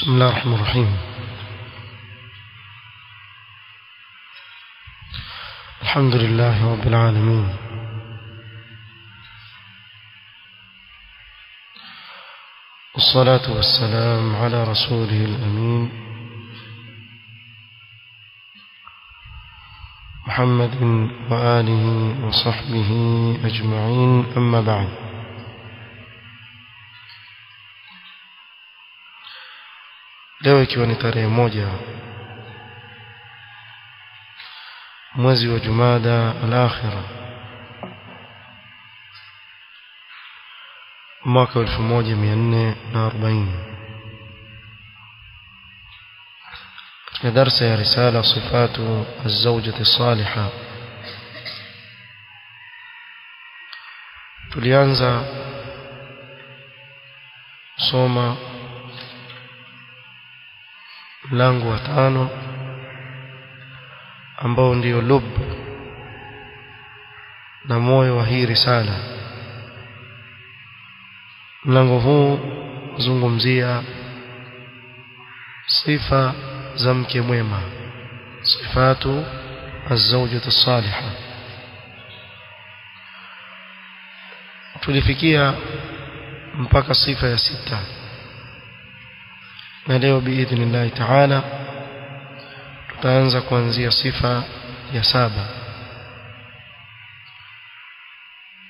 بسم الله الرحمن الرحيم. الحمد لله رب العالمين، والصلاة والسلام على رسوله الأمين محمد وآله وصحبه أجمعين، أما بعد. Leo ikiwa ni tarehe 1 mwezi wa Jumada al-Akhira mwaka 1440, katika darasa ya risala sifatu az-zawjati as-salihah tulianza soma mlango wa 5 ambao ndio lub na moyo wa hii risala. Mlango huu zungumzia sifa za mke mwema, sifatu az-zawjati as-salihah. Tulifikia mpaka sifa ya 6, na leo biidhnillah ta'ala tutaanza kuanzia sifa ya 7.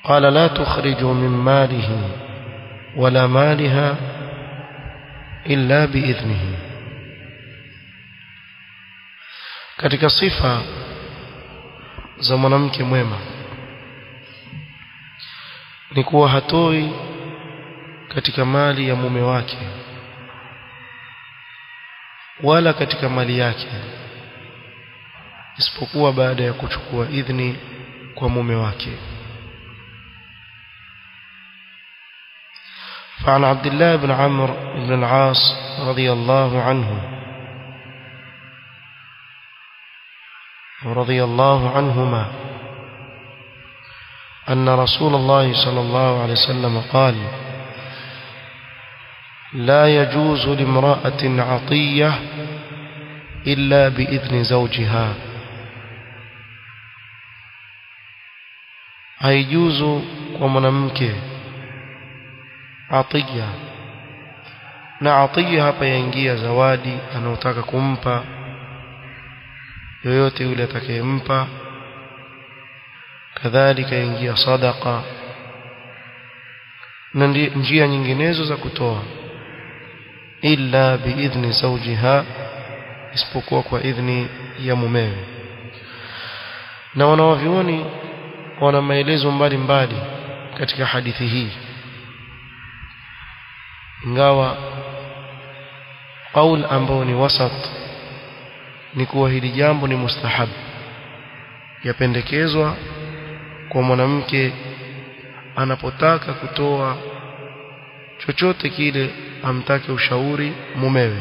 Qala la tukhriju min malihi wala maliha illa biidhnihi. Katika sifa za mwanamke mwema ni kuwa hatoi katika mali ya mume wake wala katika mali yake isipokuwa baada ya kuchukua idhni kwa mume wake. فعن عبد الله بن عمرو بن العاص رضي الله عنهما أن رسول الله صلى الله عليه وسلم قال: لا يجوز لامرأة عطية إلا بإذن زوجها. haijuzu kwa mwanamke atiya, na atiya hapa yaingia zawadi anayotaka kumpa yoyote yule atakayempa, kadhalika yaingia sadaqa na njia nyinginezo za kutoa, illa biidhni zawjiha, isipokuwa kwa idhni ya mumewe. Na wanawavyuoni wana maelezo mbalimbali katika hadithi hii, ingawa qaul ambao ni wasat ni kuwa hili jambo ni mustahab, yapendekezwa kwa mwanamke anapotaka kutoa chochote kile amtake ushauri mumewe,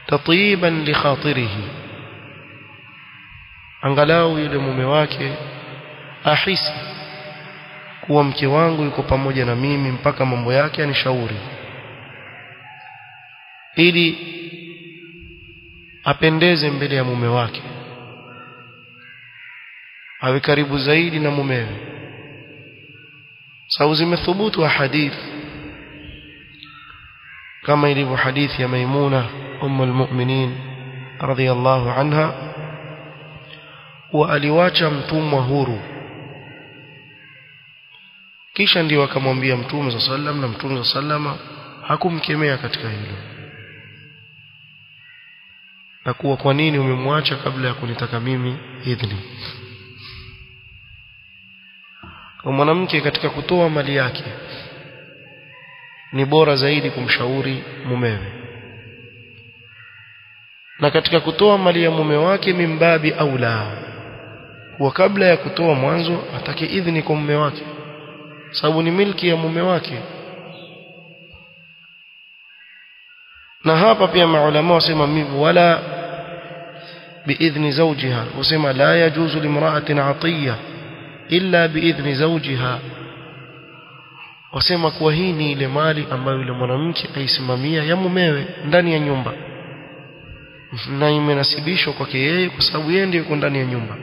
tatiban li khatirihi, angalau yule mume wake ahisi kuwa mke wangu yuko pamoja na mimi mpaka mambo yake anishauri, ili apendeze mbele ya mume wake, awe karibu zaidi na mumewe. Sababu zimethubutu hadith kama ilivyo hadithi ya Maimuna ummul mu'minin radhiyallahu anha, wa aliwacha mtumwa huru, kisha ndio akamwambia Mtume sallallahu alaihi wasallam, na Mtume sallallahu alaihi wasallam hakumkemea katika hilo, na kuwa kwa nini umemwacha kabla ya kunitaka mimi idhni. Kwa mwanamke katika kutoa mali yake ni bora zaidi kumshauri mumewe, na katika kutoa mali ya mume wake mimbabi aula, kwa kabla ya kutoa mwanzo atake idhni kwa mume wake, sababu ni milki ya mume wake. Na hapa pia maulama wasema wala biidhni zawjiha, wasema la yajuzu limra'atin atiyya illa biidhni zawjiha, wasema kuwa hii ni ile mali ambayo yule mwanamke aisimamia ya mumewe ndani ya nyumba, na imenasibishwa kwake yeye kwa sababu yeye ndiye yuko ndani ya nyumba.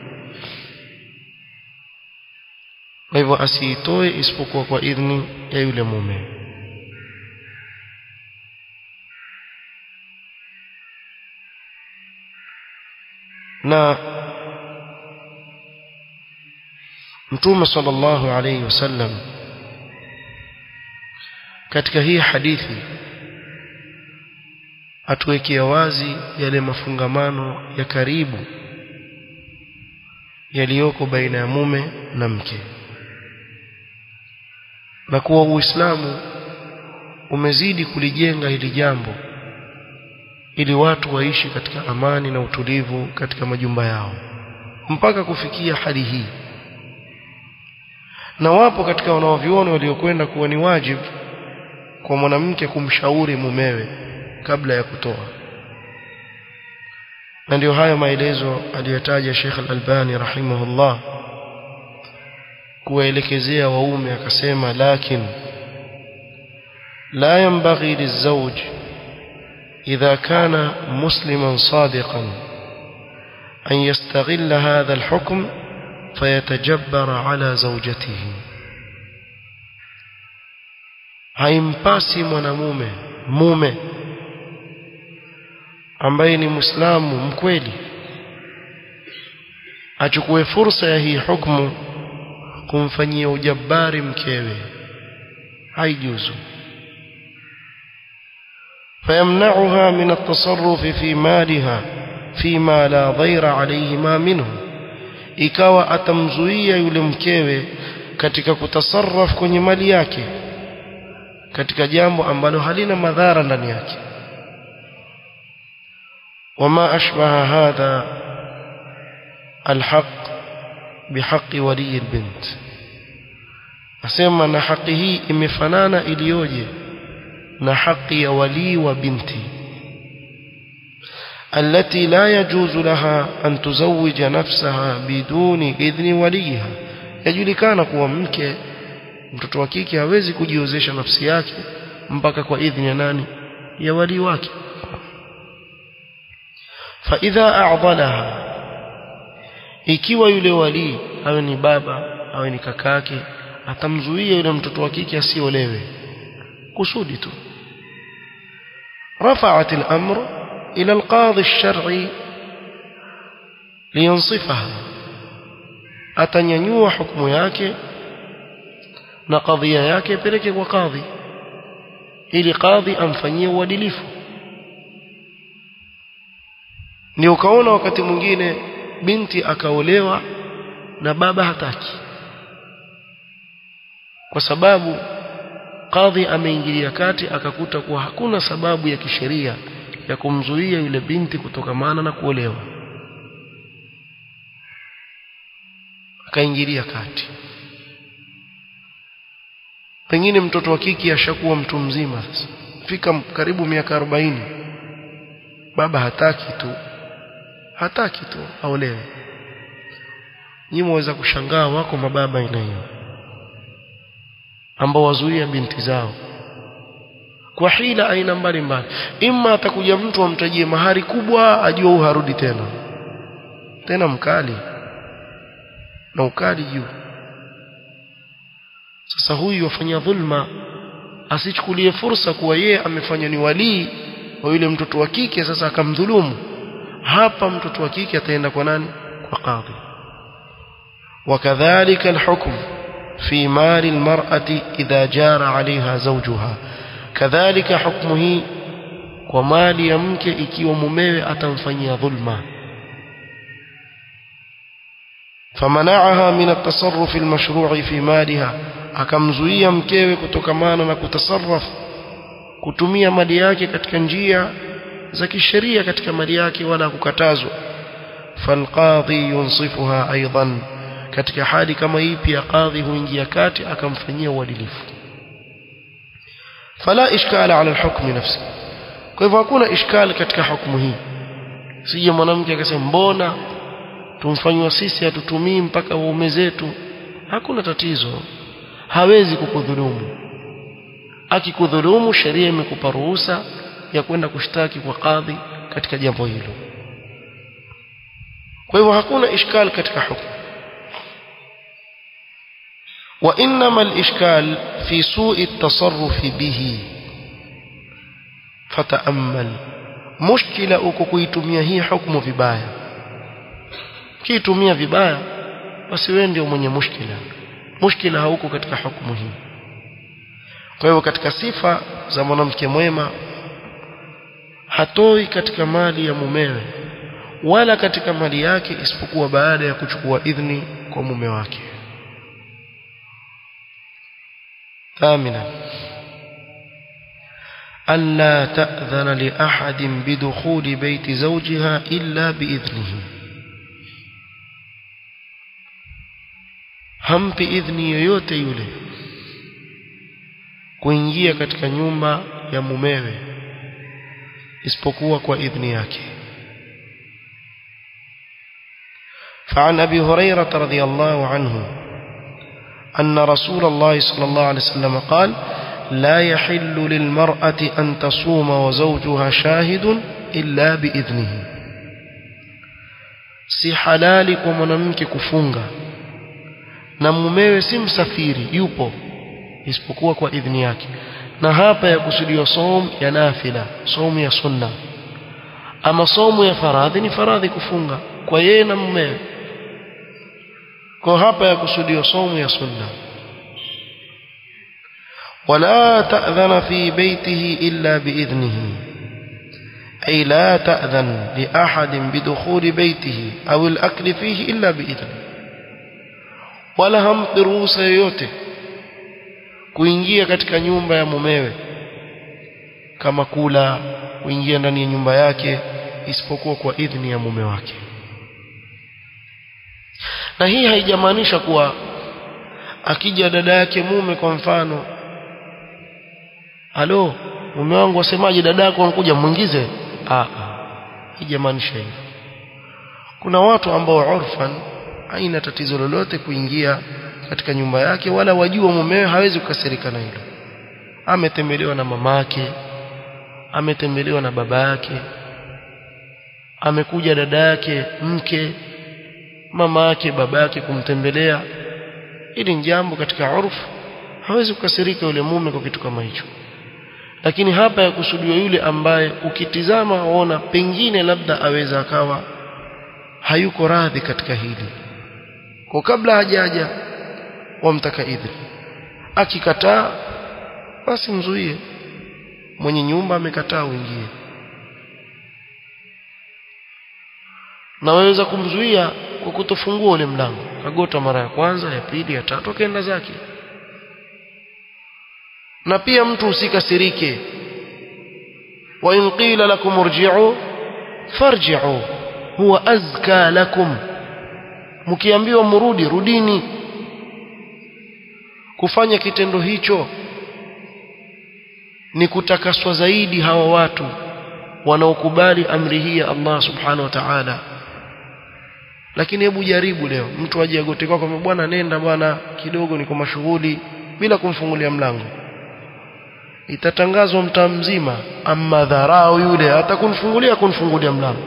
Kwa hivyo asiitoe isipokuwa kwa idhni ya yule mume. Na Mtume sallallahu alayhi wasallam katika hii hadithi atuwekea wazi yale mafungamano ya karibu yaliyoko baina ya mume na mke, na kuwa Uislamu umezidi kulijenga hili jambo ili watu waishi katika amani na utulivu katika majumba yao mpaka kufikia hali hii. Na wapo katika wanaoviona waliokwenda kuwa ni wajibu kwa mwanamke kumshauri mumewe kabla ya kutoa, na ndio haya maelezo aliyotaja Sheikh Al-Albani rahimahullah kuwaelekezea waume, akasema lakin la yanbaghi lizawj idha kana musliman sadiqan an yastaghilla hadha al-hukm fayatajabbara ala zawjatihi. Haimpasi mume ambaye ni Muislamu mkweli achukue fursa ya hii hukumu kumfanyia ujabari mkewe, haijuzu. Fayamna'uha min at-tasarruf fi maliha fima la dhayra alayhima minhu, ikawa atamzuia yule mkewe katika kutasarraf kwenye mali yake katika jambo ambalo halina madhara ndani yake. وما أشبه هذا الحق بحق ولي البنت، أسمى أن حقه إمفنان إليوجي نحق ولي وبنتي التي لا يجوز لها أن تزوج نفسها بدون إذن وليها. يجوlikana kuwa mtoto wa kike hawezi kujiozesha nafsi yake mpaka kwa idhni ya nani? Ya wali wake. فإذا أعضلها, ikiwa yule wali awe ni baba awe ni kakake atamzuia yule mtoto wa kike asiolewe kusudi tu, رفعت الأمر إلى القاضي الشرعي لينصفها, atanyanyua hukumu yake na kadhia yake peleke kwa kadhi ili kadhi amfanyie uadilifu. Ni ukaona wakati mwingine binti akaolewa na baba hataki, kwa sababu kadhi ameingilia kati akakuta kuwa hakuna sababu ya kisheria ya kumzuia yule binti kutokamana na kuolewa, akaingilia kati. Pengine mtoto wa kike ashakuwa mtu mzima sasa, fika karibu miaka 40, baba hataki tu aolewe. Nyinyi mweza kushangaa wako mababa aina hiyo ambao wazuia binti zao kwa hila aina mbalimbali. Imma atakuja mtu amtajie mahari kubwa ajue uharudi tena mkali na ukali juu. Sasa huyu wafanya dhulma asichukulie fursa kuwa yeye amefanya ni walii wa yule mtoto wa kike, sasa akamdhulumu. Hapa mtoto wa kike ataenda kwa nani? Kwa kadhi. وكذلك الحكم في مال المرأة إذا جار عليها زوجها, كذلك حكمه ومال يمك ikiwa mumewe atamfanyia dhulma. فمنعها من التصرف المشروع في مالها, akamzuia mkewe kutokamana na kutasarraf kutumia mali yake katika njia za kisheria katika mali yake, wala kukatazwa. falqadhi yunsifuha aidan, katika hali kama hii pia kadhi huingia kati akamfanyia uadilifu. fala ishkala ala alhukm nafsi, kwa hivyo hakuna ishkali katika hukumu hii. Sije mwanamke akasema mbona tumfanywa sisi hatutumii mpaka waume zetu. Hakuna tatizo, hawezi kukudhulumu akikudhulumu sheria imekupa ruhusa ya kwenda kushtaki kwa kadhi katika jambo hilo. kwa hivyo hakuna ishkal katika hukumu. wa inma al-ishkal fi su'i at-tasarruf bihi fata'ammal. mushkila uko kuitumia hii hukumu vibaya. kiitumia vibaya basi wewe ndio mwenye mushkila. mushkila hauko katika hukumu hii. kwa hivyo katika sifa za mwanamke mwema, hatoi katika mali ya mumewe wala katika mali yake isipokuwa baada ya kuchukua idhni kwa mume wake. ثامنا ألا تأذن لأحد بدخول بيت زوجها إلا بإذنه. hampi idhni yoyote yule kuingia katika nyumba ya mumewe isipokuwa kwa idhni yake. فعن أبي هريرة رضي الله عنه أن رسول الله صلى الله عليه وسلم قال: لا يحل للمرأة أن تصوم وزوجها شاهد إلا بإذنه. si halali kwa mwanamke kufunga na mumewe si msafiri yupo isipokuwa kwa idhni yake. na hapa ya kusudiwa saum ya nafila, saum ya sunna. ama saum ya faradhi ni faradhi kufunga kwa yeye na mumewe. kwa hapa ya kusudiwa saum ya sunna. ولا تأذن في بيته إلا بإذنه، أي لا تأذن لأحد بدخول بيته أو الأكل فيه إلا بإذنه. wala hampi ruhusa yoyote kuingia katika nyumba ya mumewe kama kula, kuingia ndani ya nyumba yake isipokuwa kwa idhni ya mume wake. na hii haijamaanisha kuwa akija dada yake mume kwa mfano, halo mume wangu wasemaje, dada yako anakuja muingize. haijamaanisha hivyo. kuna watu ambao urfan haina tatizo lolote kuingia katika nyumba yake, wala wajua mumewe hawezi kukasirika na hilo. ametembelewa na mamake, ametembelewa na baba yake, amekuja dada yake mke, mama yake, baba yake kumtembelea. Hili ni jambo katika urfu, hawezi kukasirika yule mume kwa kitu kama hicho. lakini hapa ya kusudiwa yule ambaye ukitizama waona pengine labda aweza akawa hayuko radhi katika hili, kwa kabla hajaja wamtaka idhni. akikataa basi mzuie, mwenye nyumba amekataa uingie. na waweza kumzuia kwa kutofungua ule mlango, kagota mara ya kwanza, ya pili, ya tatu, akaenda zake. na pia mtu usikasirike. wa in qila lakum urji'u farji'u huwa azka lakum, mkiambiwa mrudi rudini. kufanya kitendo hicho ni kutakaswa zaidi hawa watu wanaokubali amri hii ya Allah subhanahu wa ta'ala. lakini hebu jaribu leo mtu aje agote kwako, bwana nenda bwana kidogo niko mashughuli, bila kumfungulia mlango. itatangazwa mtaa mzima, amma dharau yule hata kunfungulia mlango.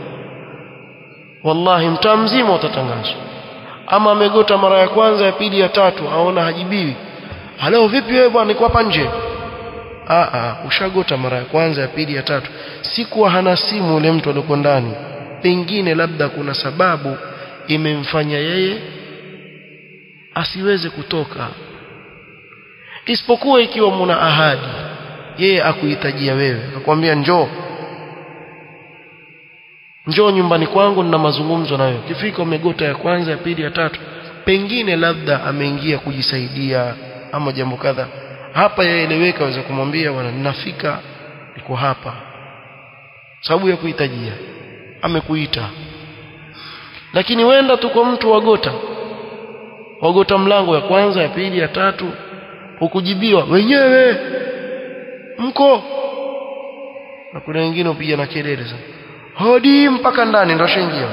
wallahi mtaa mzima utatangazwa. ama amegota mara ya kwanza, ya pili, ya tatu, aona hajibiwi, halo vipi wewe bwana, niko hapa nje. ushagota mara ya kwanza, ya pili, ya tatu. sikuwa hana simu yule mtu aliyoko ndani, pengine labda kuna sababu imemfanya yeye asiweze kutoka, isipokuwa ikiwa muna ahadi. yeye akuhitajia wewe, akwambia njoo nyumbani kwangu nina mazungumzo na wewe. kifika umegota ya kwanza, ya pili, ya tatu, pengine labda ameingia kujisaidia ama jambo kadha, hapa yaeleweka, waweza kumwambia bwana ninafika, niko hapa, sababu ya kuhitajia, amekuita. lakini wenda tu kwa mtu wagota mlango ya kwanza, ya pili, ya tatu, hukujibiwa, wenyewe mko. na kuna wengine upiga na kelele sana, hodi mpaka ndani, ndio ashaingia.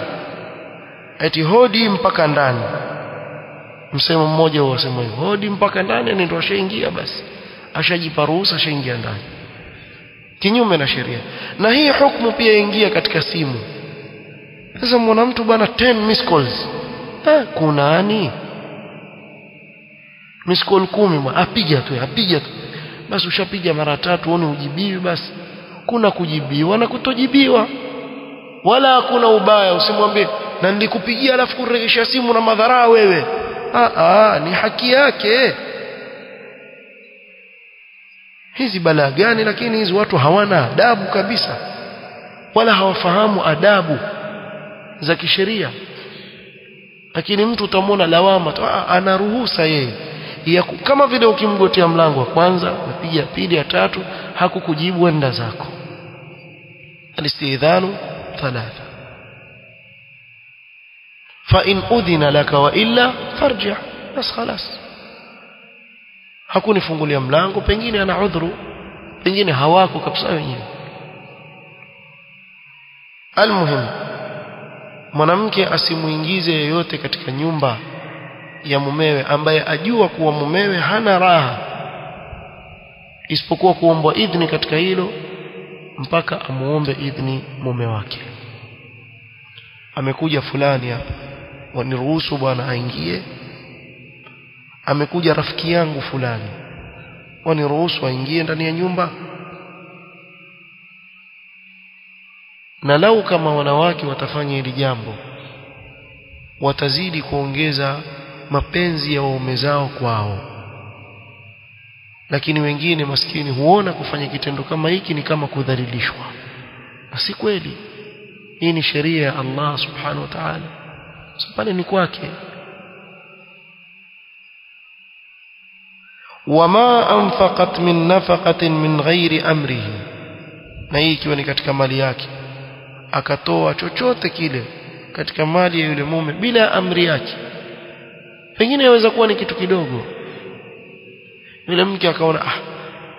eti hodi mpaka ndani, msemo mmoja wasema hivyo, hodi mpaka ndani ndio ashaingia. basi ashajipa ruhusa, ashaingia ndani kinyume na sheria. Na hii hukumu pia ingia katika simu. Sasa mwana mtu bwana 10 miss calls, kuna nani? Miss call 10 apiga tu, basi ushapiga mara 3 uone ujibiwi, basi kuna kujibiwa na kutojibiwa, wala hakuna ubaya. Usimwambie na nilikupigia alafu kurejesha simu na madhara wewe. Ni haki yake. Hizi balaa gani? Lakini hizi watu hawana adabu kabisa, wala hawafahamu adabu za kisheria. Lakini mtu utamwona lawama tu, ana ruhusa yeye kama vile ukimgotea mlango wa kwanza, unapiga pili ya tatu, hakukujibu enda zako. Alistidhanu 3. fa in udhina laka wa illa farji', bas khalas. Hakunifungulia mlango, pengine ana udhuru, pengine hawako kabisa wenyewe. Almuhim, mwanamke asimuingize yeyote katika nyumba ya mumewe ambaye ajua kuwa mumewe hana raha, isipokuwa kuomba idhni katika hilo, mpaka amuombe idhni mume wake. Amekuja fulani hapa, waniruhusu bwana aingie. Amekuja rafiki yangu fulani, waniruhusu aingie ndani ya nyumba. Na lau kama wanawake watafanya hili jambo, watazidi kuongeza mapenzi ya waume zao kwao. Lakini wengine maskini huona kufanya kitendo kama hiki ni kama kudhalilishwa, na si kweli. Hii ni sheria ya Allah subhanahu wa ta'ala, pale ni kwake. wama anfaqat min nafaqatin min ghairi amrihi, na hii ikiwa ni katika mali yake, akatoa chochote kile katika mali ya yule mume bila amri yake. Pengine yaweza kuwa ni kitu kidogo, yule mke akaona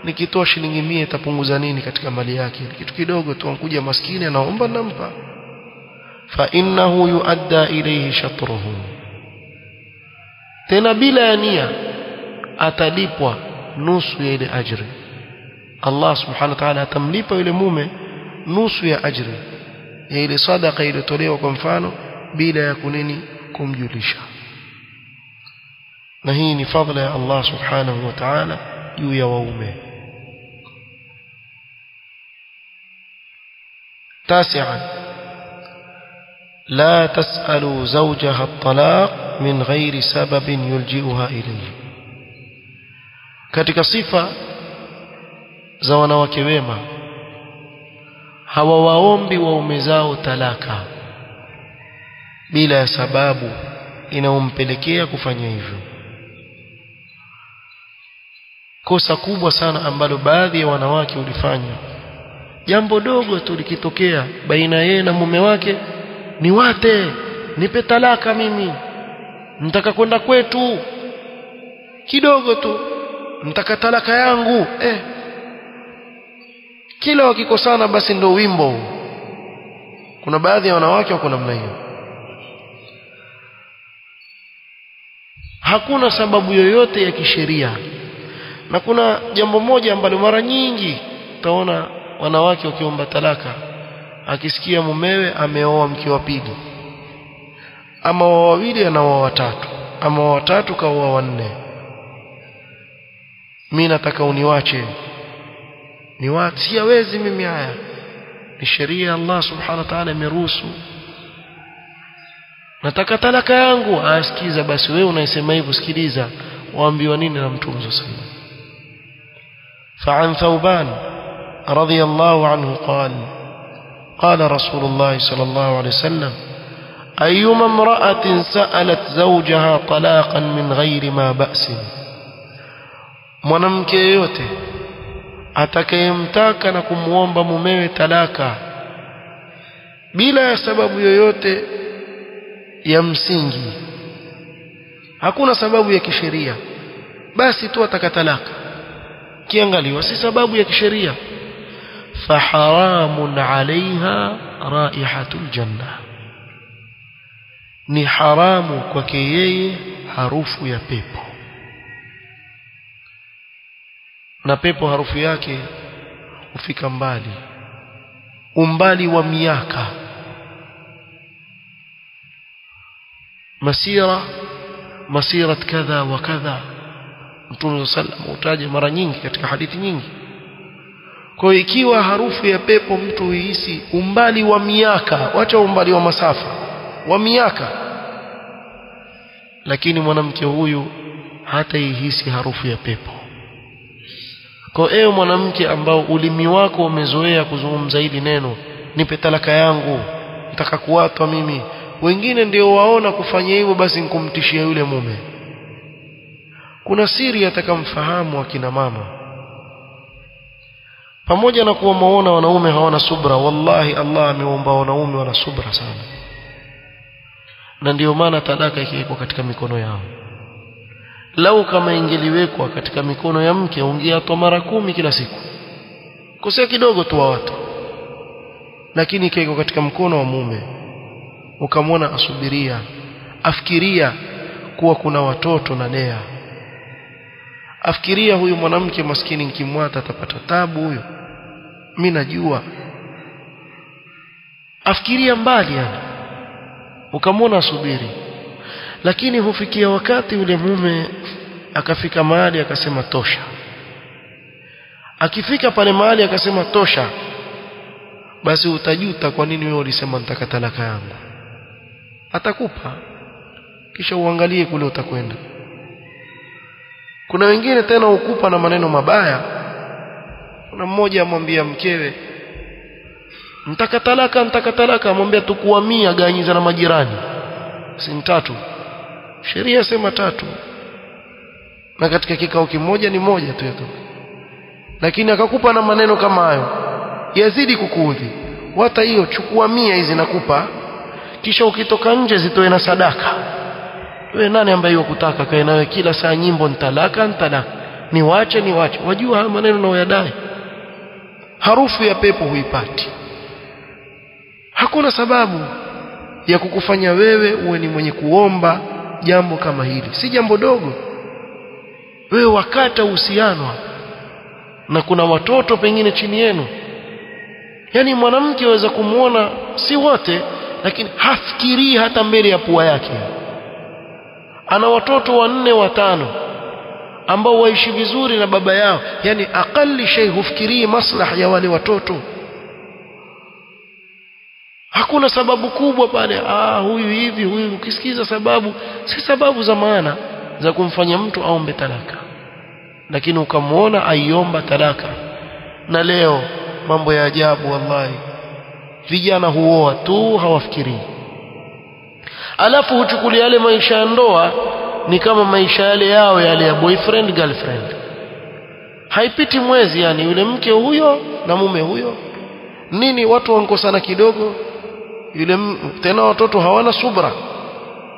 nikitoa shilingi 100 itapunguza nini katika mali yake, kitu kidogo tu, ankuja maskini anaomba nampa. fa innahu yuadda ilayhi shatruhu, tena bila ya nia atalipwa nusu ya ile ajri. Allah subhanahu wa ta'ala atamlipa yule mume nusu ya ajri ya ile sadaqa iliyotolewa kwa mfano bila ya kunini kumjulisha. Na hii ni fadhila ya Allah subhanahu wa ta'ala juu ya waume. 9 la tas'alu zawjaha at-talaq min ghairi sababin yulji'uha ilayhi. Katika sifa za wanawake wema, hawawaombi waume zao talaka bila ya sababu inayompelekea kufanya hivyo. Kosa kubwa sana ambalo baadhi ya wanawake ulifanya, jambo dogo tu likitokea baina yeye na mume wake, nipe talaka, mimi nataka kwenda kwetu, kidogo tu nataka talaka yangu. Kila wakikosana basi ndo wimbo. Kuna baadhi ya wanawake wako namna hiyo. Hakuna sababu yoyote ya kisheria. Na kuna jambo moja ambalo mara nyingi utaona wanawake wakiomba talaka, akisikia mumewe ameoa mke wa pili, ama wa wawili na wa watatu, ama wa watatu kaoa wanne, mimi nataka uniwache. Siwezi mimi, haya ni sheria ya Allah subhanahu wa ta'ala imeruhusu. Nataka talaka yangu. Asikiza basi, wewe unaisema hivyo, sikiliza waambiwa nini na Mtume sallallahu alayhi wasallam. فعن ثوبان رضي الله عنه قال رسول الله صلى الله عليه وسلم أيما امرأة سألت زوجها طلاقا من غير ما بأس، mwanamke yeyote atakayemtaka na kumuomba mumewe talaka bila ya sababu yoyote ya msingi, hakuna sababu ya kisheria, basi tu ataka talaka, kiangaliwa si sababu ya kisheria, faharamun alaiha raihatul janna, ni haramu kwake yeye harufu ya pepo. na pepo harufu yake hufika mbali, umbali wa miaka, masirat kadha wa kadha. Mtume sallallahu utaje mara nyingi katika hadithi nyingi. Kwa ikiwa harufu ya pepo mtu huihisi umbali wa miaka, wacha umbali wa masafa, wa miaka, lakini mwanamke huyu hata ihisi harufu ya pepo. Kwa ewe mwanamke ambao ulimi wako umezoea kuzungumza hili neno, nipe talaka yangu, nataka kuatwa mimi, wengine ndio waona kufanya hivyo basi nikumtishia yule mume. Kuna siri atakamfahamu akina mama, pamoja na kuwa maona wanaume hawana subra, wallahi Allah ameomba wanaume wana subra sana, na ndio maana talaka ikiwekwa katika mikono yao. Lau kama ingeliwekwa katika mikono ya mke, ungeatwa mara 10 kila siku, kosea kidogo tu wa watu. Lakini ikiwekwa katika mkono wa mume, ukamwona asubiria, afikiria kuwa kuna watoto na lea, afikiria huyu mwanamke maskini nikimwata atapata tabu huyo, mimi najua, afikiria mbali yani, ukamwona asubiri. Lakini hufikia wakati ule mume akafika mahali akasema tosha. Akifika pale mahali akasema tosha, basi utajuta kwa nini wewe ulisema nataka talaka yangu. Atakupa, kisha uangalie kule utakwenda. Kuna wengine tena ukupa na maneno mabaya. Kuna mmoja amwambia mkewe nataka talaka, amwambia tukua 100 ganyiza na majirani, si 3. Sheria sema 3, na katika kikao kimoja ni 1 tu yato. Lakini akakupa na maneno kama hayo, yazidi kukuudhi. Hata hiyo chukua 100 hizi nakupa, kisha ukitoka nje zitoe na sadaka. Wewe nani ambaye yakutaka kae nawe kila saa nyimbo nitalaka, niwache. Wajua haya maneno na uyadai, harufu ya pepo huipati. Hakuna sababu ya kukufanya wewe uwe ni mwenye kuomba jambo kama hili. Si jambo dogo. Wewe wakata uhusiano na kuna watoto pengine chini yenu. Yaani mwanamke aweza kumuona, si wote, lakini hafikirii hata mbele ya pua yake. Ana watoto 4 5 ambao waishi vizuri na baba yao, yani akali shay hufikirii maslahi ya wale watoto. Hakuna sababu kubwa pale, huyu hivi, huyu. Ukisikiza sababu, si sababu za maana za kumfanya mtu aombe talaka, lakini ukamuona aiomba talaka. Na leo mambo ya ajabu wallahi, vijana huoa tu hawafikiri, alafu huchukulia yale maisha ya ndoa ni kama maisha yale yao yale ya boyfriend girlfriend. Haipiti mwezi yani yule mke huyo na mume huyo nini, watu wankosana kidogo, yule tena watoto hawana subra,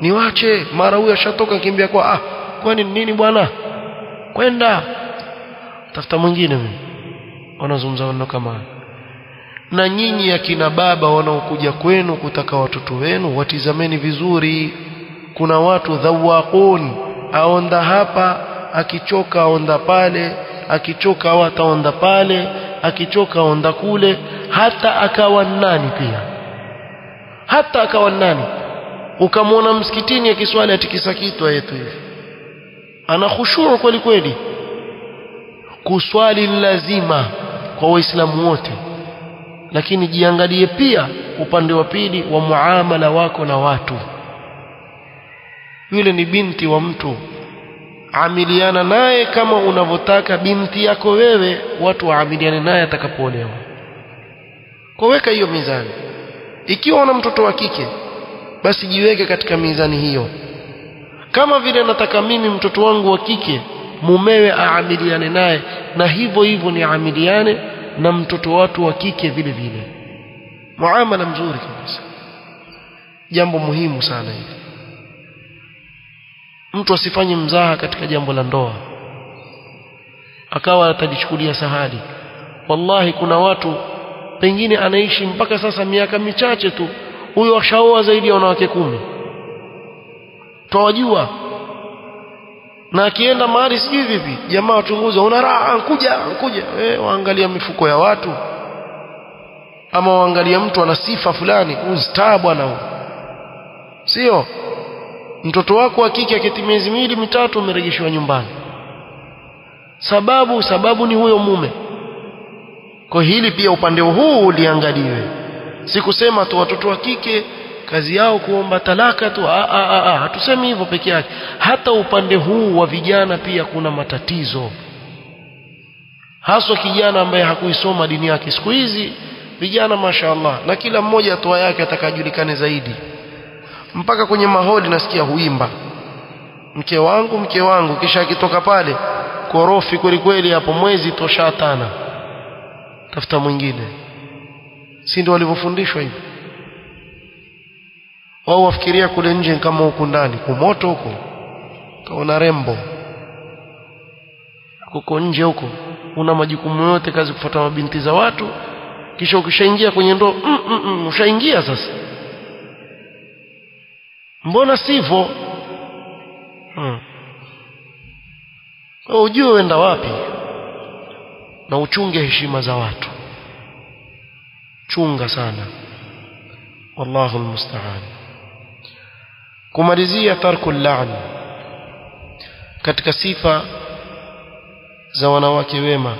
niwache mara huyo ashatoka kimbia kwa kwani nini bwana, kwenda tafuta mwingine. Mimi wanazungumza maneno kama. Na nyinyi akina baba wanaokuja kwenu kutaka watoto wenu, watizameni vizuri. Kuna watu dhawaqun, aonda hapa, akichoka aonda pale, akichoka ataonda pale, akichoka aonda kule, hata akawa nani pia, hata akawa nani. Ukamwona msikitini akiswali atikisa kitu yetu hivi, ana khushuu kweli kweli. Kuswali lazima kwa waislamu wote, lakini jiangalie pia upande wa pili wa muamala wako na watu. Yule ni binti wa mtu, amiliana naye kama unavyotaka binti yako wewe watu waamiliane naye atakapoolewa. Kwa weka hiyo mizani. Ikiwa una mtoto wa kike, basi jiweke katika mizani hiyo. Kama vile nataka mimi mtoto wangu wa kike mumewe aamiliane naye, na hivyo hivyo ni aamiliane na mtoto watu wa kike vile vile. Muamala mzuri kabisa, jambo muhimu sana hili. Mtu asifanye mzaha katika jambo la ndoa akawa atajichukulia sahali. Wallahi kuna watu pengine anaishi mpaka sasa miaka michache tu, huyo ashaoa zaidi ya wanawake 10. Twawajua. na akienda mahali sijui vipi jamaa wachunguza una raha kuja waangalia mifuko ya watu ama waangalia mtu ana sifa fulani ustaa bwana huyo sio mtoto wako wa kike akitimia miezi miwili mitatu umerejeshwa nyumbani sababu ni huyo mume kwa hili pia upande huu uliangaliwe si kusema tu watoto wa kike kazi yao kuomba talaka tu hatusemi hivyo peke yake hata upande huu wa vijana pia kuna matatizo haswa kijana ambaye hakuisoma dini yake siku hizi vijana mashaallah na kila mmoja atoa yake atakajulikane zaidi mpaka kwenye mahodi nasikia huimba mke wangu kisha akitoka pale korofi kweli hapo mwezi toshatana tafuta mwingine si ndio walivyofundishwa hivi wao wafikiria kule nje kama huko ndani kumoto huko kaona rembo huko nje huko una majukumu yote kazi kufuata mabinti za watu kisha ukishaingia kwenye ndoo ushaingia sasa mbona sivyo ujue uenda wapi na uchunge heshima za watu chunga sana wallahu almusta'an kumalizia tarkul la'n katika sifa za wanawake wema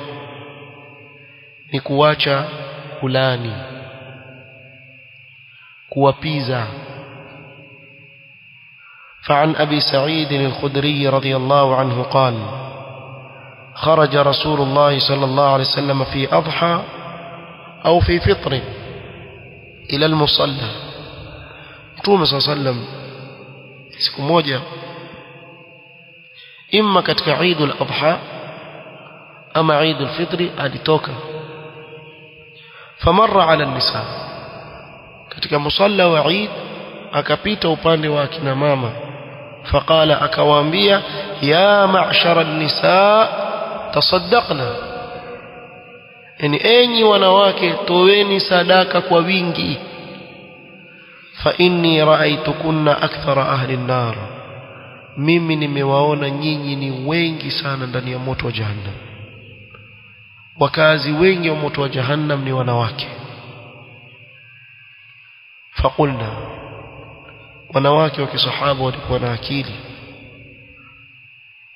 ni kuacha kulani kuwapiza فعن أبي سعيد الخدري رضي الله عنه قال خرج رسول الله صلى الله عليه وسلم في أضحى أو في فطر إلى المصلى Mtume صلى الله عليه وسلم siku moja imma katika Eid al-Adha ama Eid al-Fitr alitoka famarra ala an-nisa katika musalla wa Eid akapita upande wa kina mama faqala akawaambia ya ma'shara an-nisa tasaddaqna yani enyi wanawake toweni sadaka kwa wingi fa inni ra'aytukunna akthara ahli an-nar mimi nimewaona nyinyi ni wengi sana ndani ya moto wa jahannam wakazi wengi wa moto wa jahannam ni wanawake faqulna wanawake wa kisahaba walikuwa na akili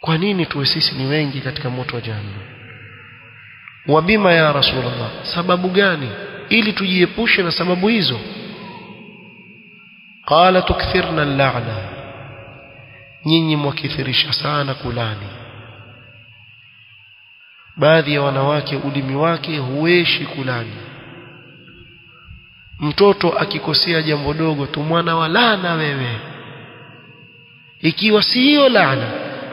kwa nini tuwe sisi ni wengi katika moto wa jahannam wabima ya rasulullah sababu gani ili tujiepushe na sababu hizo qala tukthirna al-la'na nyinyi mwakithirisha sana kulani baadhi ya wanawake ulimi wake hueshi kulani mtoto akikosea jambo dogo tu mwana wa laana wewe ikiwa si hiyo laana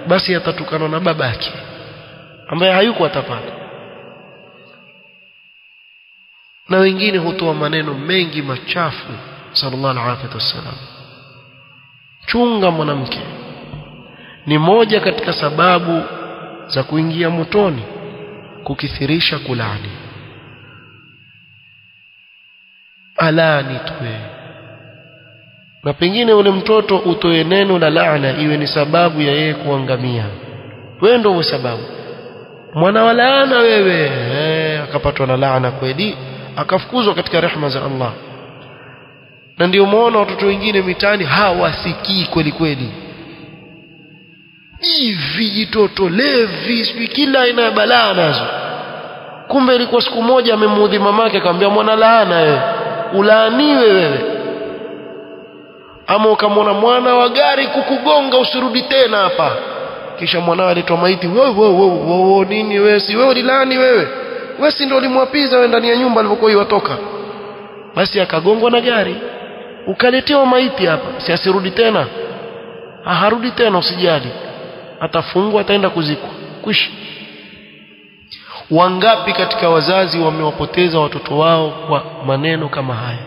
basi atatukana na babake ambaye hayuko atapata na wengine hutoa maneno mengi machafu sallallahu alaihi wasallam chunga mwanamke ni moja katika sababu za kuingia motoni kukithirisha kulani alani tuwe na pengine ule mtoto utoe neno la laana iwe ni sababu ya yeye kuangamia wewe ndio sababu mwana wa laana wewe akapatwa na laana kweli akafukuzwa katika rehema za Allah na ndio muone watoto wengine mitani hawasikii kweli hivi jitoto levi kila aina ya balaa nazo kumbe ilikuwa siku moja amemuudhi mamake akamwambia mwana laana wewe ulaaniwe wewe ama ukamwona mwana wa gari kukugonga usirudi tena hapa kisha mwanawe alitoa maiti wewe nini wewe si wewe dilani wewe si ndio ulimwapiza wewe ndani ya nyumba alipokuwa yatoka basi akagongwa na gari ukaletewa maiti hapa si asirudi tena harudi tena usijali atafungwa ataenda kuzikwa kwisha wangapi katika wazazi wamewapoteza watoto wao kwa maneno kama haya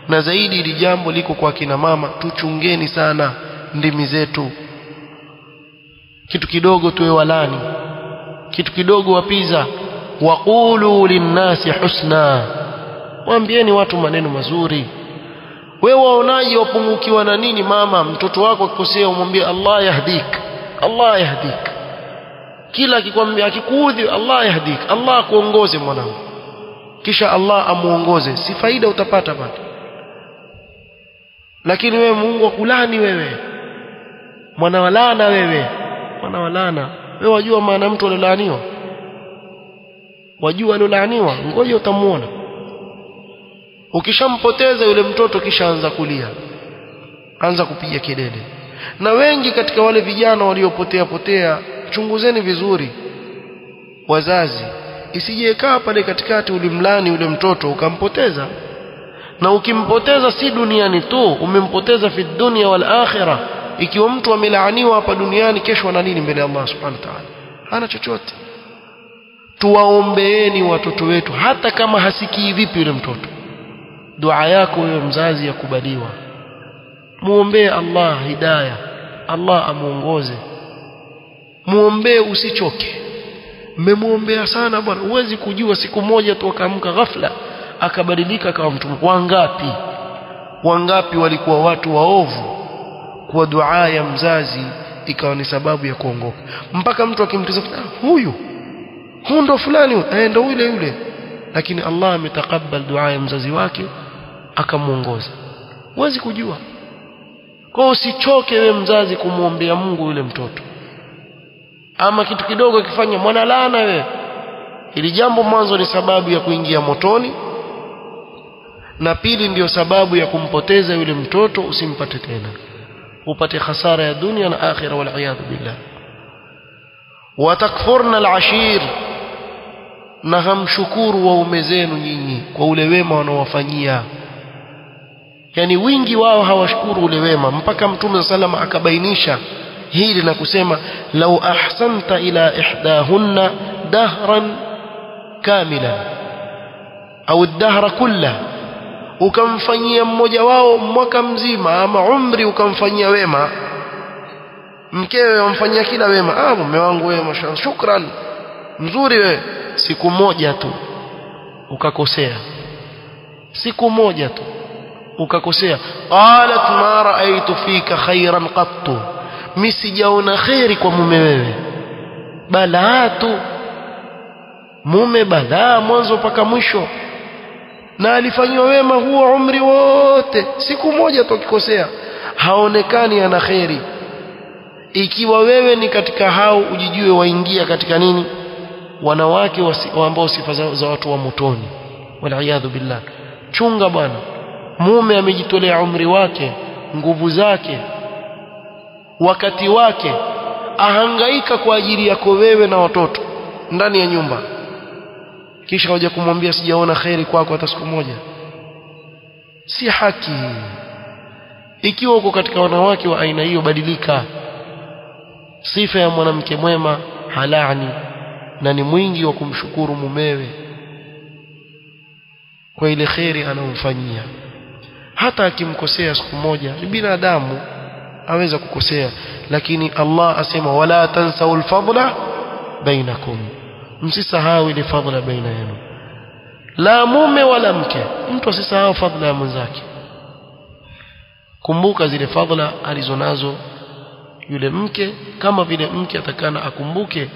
na zaidi hili jambo liko kwa kina mama tuchungeni sana ndimi zetu kitu kidogo tuwe walani kitu kidogo wapiza waqulu linnasi husna waambieni watu maneno mazuri wewe waonaje wapungukiwa na nini mama mtoto wako akikosea umwambie Allah yahdik kila akikwambia akikuudhi Allah yahdik, Allah kuongoze mwanangu, kisha Allah amuongoze, si faida utapata bado. Lakini wewe Mungu akulani wewe, mwana walana wewe, mwana walana wewe. Wajua maana mtu alolaaniwa? Wajua alolaaniwa? Ngoja utamuona. Ukishampoteza yule mtoto kisha anza kulia, anza kupiga kelele. Na wengi katika wale vijana waliopotea, chunguzeni vizuri wazazi, isije kaa pale katikati ulimlani yule mtoto ukampoteza. Na ukimpoteza si duniani tu, umempoteza fi dunya wal akhirah. Ikiwa mtu amelaaniwa hapa duniani, kesho ana nini mbele ya Allah subhanahu wa ta'ala? Hana chochote. Tuwaombeeni watoto wetu, hata kama hasikii vipi yule mtoto, dua yako wewe mzazi yakubaliwa. Muombee Allah hidayah, Allah amuongoze. Muombee usichoke. Mmemuombea sana bwana, huwezi kujua siku moja tu akaamka ghafla akabadilika akawa mtu. Wangapi walikuwa watu waovu, kwa dua ya mzazi ikawa ni sababu ya kuongoka. Mpaka mtu akimtazama, huyu ndo fulani, ndo yule, lakini Allah ametakabali dua ya mzazi wake akamuongoza. Huwezi kujua. Kwa usichoke wewe mzazi kumuombea Mungu yule mtoto. Ama kitu kidogo kifanya mwana laana wewe, ili jambo mwanzo ni sababu ya kuingia motoni, na pili ndiyo sababu ya kumpoteza yule mtoto, usimpate tena, upate hasara ya dunia na akhira, wal iyad billah. Watakfurna al-ashir, na hamshukuru waume zenu nyinyi kwa ule wema wanaowafanyia. Yani wingi wao hawashukuru ule wema, mpaka Mtume sallallahu akabainisha hili na kusema, lau ahsanta ila ihdahunna dahran kamila au dahra kullah, ukamfanyia mmoja wao mwaka mzima ama umri, ukamfanyia wema. Mkewe wamfanyia kila wema, mume wangu wewe mashallah, shukran, mzuri wewe. Siku moja tu ukakosea, siku moja tu ukakosea, qalat ma raaitu fika khairan qattu, mimi sijaona khairi kwa mume wewe. Balaa tu, mume balaa mwanzo mpaka mwisho, na alifanywa wema huo umri wote, siku moja tu akikosea haonekani ana khairi. Ikiwa wewe ni katika hao, ujijue waingia katika nini? Wanawake ambao sifa za watu wa motoni, wal iyadhu billah. Chunga bwana, mume amejitolea umri wake, nguvu zake, wakati wake, ahangaika kwa ajili yako wewe na watoto ndani ya nyumba, kisha hoja kumwambia sijaona khairi kwako hata siku moja. Si haki. Ikiwa uko katika wanawake wa aina hiyo, badilika. Sifa ya mwanamke mwema halani, na ni mwingi wa kumshukuru mumewe kwa ile khairi anayomfanyia. Hata akimkosea siku moja, ni binadamu, aweza kukosea, lakini Allah asema wala tansawul fadla bainakum, msisahau ile fadla baina yenu, la mume wala mke. Mtu asisahau fadla ya mwenzake. Kumbuka zile fadla alizonazo yule mke, kama vile mke atakana akumbuke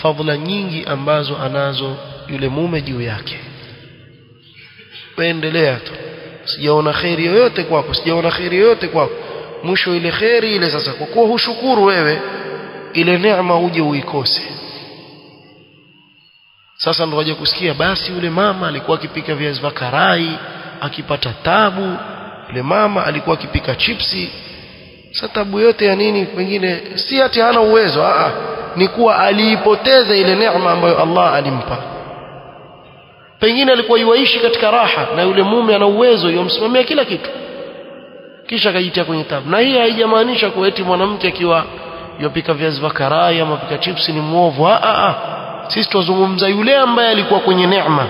fadla nyingi ambazo anazo yule mume juu yake. Waendelea tu, sijaona khairi yoyote kwako, sijaona khairi yoyote kwako. Mwisho ile khairi ile sasa, kwa kuwa hushukuru wewe, ile neema uje uikose. Sasa ndio waje kusikia, basi yule mama alikuwa akipika viazi vya karai akipata tabu, yule mama alikuwa akipika chipsi. Sasa tabu yote ya nini? Pengine si ati hana uwezo, ni kuwa aliipoteza ile neema ambayo Allah alimpa. Pengine alikuwa yuishi katika raha na yule mume ana uwezo, yomsimamia kila kitu, kisha akajitia kwenye tabu. Na hii haijamaanisha kwa eti mwanamke akiwa yopika viazi vya karai ama pika chipsi ni muovu. Sisi tuzungumza yule ambaye alikuwa kwenye neema,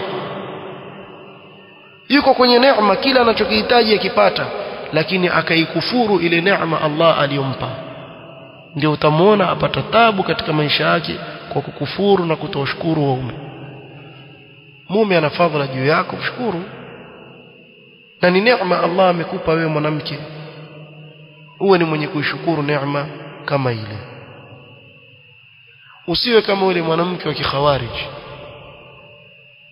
yuko kwenye neema, kila anachokihitaji akipata, lakini akaikufuru ile neema Allah aliyompa. Ndio utamuona apata tabu katika maisha yake kwa kukufuru na kutoshukuru mume. Mume ana fadhila juu yako, mshukuru. Na ni neema Allah amekupa wewe mwanamke, uwe ni mwenye kuishukuru neema kama ile. usiwe kama yule mwanamke wa kikhawarij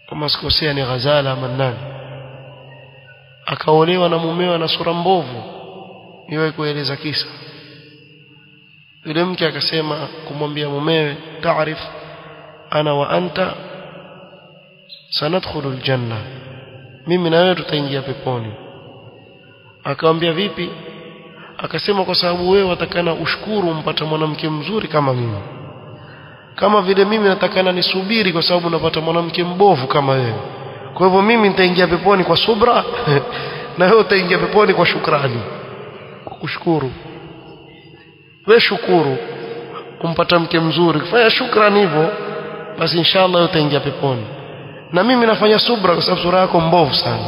kama sikosea ni Ghazala ama nani akaolewa na mumewe na sura mbovu niwe kueleza kisa yule mke akasema kumwambia mumewe taarif ana wa anta sanadkhulu aljanna mimi na wewe tutaingia peponi akamwambia vipi akasema kwa sababu wewe watakana ushukuru umpata mwanamke mzuri kama mimi kama vile mimi natakana nisubiri kwa sababu napata mwanamke mbovu kama wewe kwa hivyo mimi nitaingia peponi kwa subra na wewe utaingia peponi kwa shukrani kushukuru wewe shukuru kumpata mke mzuri kufanya shukrani hivyo basi inshallah utaingia peponi na mimi nafanya subra kwa sababu sura yako mbovu sana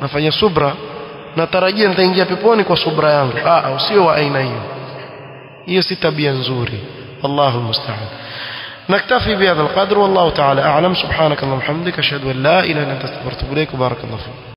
nafanya subra natarajia nitaingia peponi kwa subra yangu usio wa aina hiyo hiyo si tabia nzuri wallahu musta'an نكتفي بهذا القدر والله تعالى أعلم سبحانك اللهم وبحمدك أشهد أن لا إله إلا أنت أستغفرك وأتوب إليك بارك الله فيك